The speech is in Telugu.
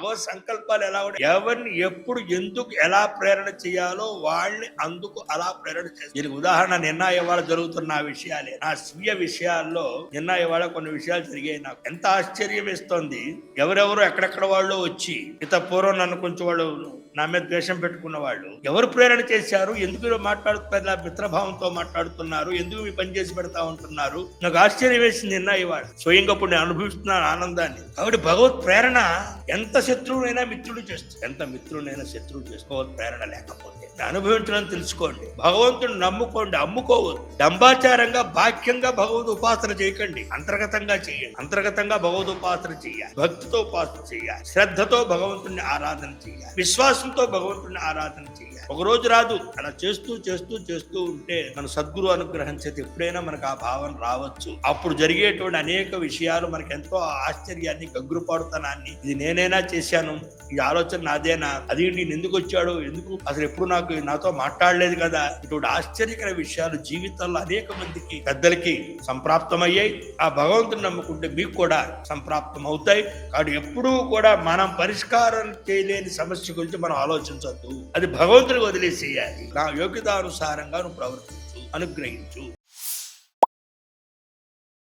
భగవత్ సంకల్పాలు ఎలా ఉన్నాయి, ఎవరిని ఎప్పుడు ఎందుకు ఎలా ప్రేరణ చేయాలో వాళ్ళని అందుకు అలా ప్రేరణ చేస్తారు. దీనికి ఉదాహరణ నిన్న ఇవాళ జరుగుతున్న విషయాలే. నా స్వీయ విషయాల్లో నిన్న ఇవాళ కొన్ని విషయాలు జరిగాయి. నాకు ఎంత ఆశ్చర్యం వేస్తోంది. ఎవరెవరు ఎక్కడెక్కడ వాళ్ళు వచ్చి ఇంత పూర్వం నన్ను కొంచెం వాళ్ళు నా మీద ద్వేషం పెట్టుకున్న వాళ్ళు ఎవరు ప్రేరణ చేశారు, ఎందుకు మాట్లాడుతున్నారు, మిత్రభావంతో మాట్లాడుతున్నారు, ఎందుకు మీ పని చేసి పెడతా ఉంటున్నారు. నాకు ఆశ్చర్యం వేసింది నిన్న ఇవాళ. స్వయంగా ఇప్పుడు నేను అనుభవిస్తున్నాను ఆనందాన్ని. కాబట్టి భగవత్ ప్రేరణ ఎంత శత్రువునైనా మిత్రుడు చేస్తుంది, ఎంత మిత్రునైనా శత్రువు చేసుకోవద్దు. ప్రేరణ లేకపోతే అనుభవించడం తెలుసుకోండి. భగవంతుని నమ్ముకోండి, అమ్ముకోవద్దు. డంబాచారంగా బాహ్యంగా భగవద్ ఉపాసన చేయకండి, అంతర్గతంగా చేయండి. అంతర్గతంగా భగవద్ ఉపాసన చేయాలి, భక్తితో ఉపాసన చేయాలి, శ్రద్ధతో భగవంతుని ఆరాధన చేయాలి, విశ్వాసంతో భగవంతుని ఆరాధన చేయాలి. ఒక రోజు రాదు, అలా చేస్తూ చేస్తూ చేస్తూ ఉంటే మన సద్గురు అనుగ్రహం చేతి ఎప్పుడైనా మనకు ఆ భావన రావచ్చు. అప్పుడు జరిగేటువంటి అనేక విషయాలు మనకి ఎంతో ఆశ్చర్యాన్ని, గగ్గురుపాడుతనాన్ని, ఇది నేనైనా చేశాను, ఈ ఆలోచన నాదేనా, అది నేను ఎందుకు వచ్చాడు, ఎందుకు అసలు ఎప్పుడు నాతో మాట్లాడలేదు కదా, ఇటువంటి ఆశ్చర్యకర విషయాలు జీవితంలో అనేక మందికి పెద్దలకి సంప్రాప్తమయ్యాయి. ఆ భగవంతుని నమ్ముకుంటే మీకు కూడా సంప్రాప్తం అవుతాయి. కాబట్టి ఎప్పుడూ కూడా మనం పరిష్కారం చేయలేని సమస్య గురించి మనం ఆలోచించద్దు, అది భగవంతుని వదిలేసేయాలి. నా యోగ్యతానుసారంగా నువ్వు ప్రవర్తించు, అనుగ్రహించు.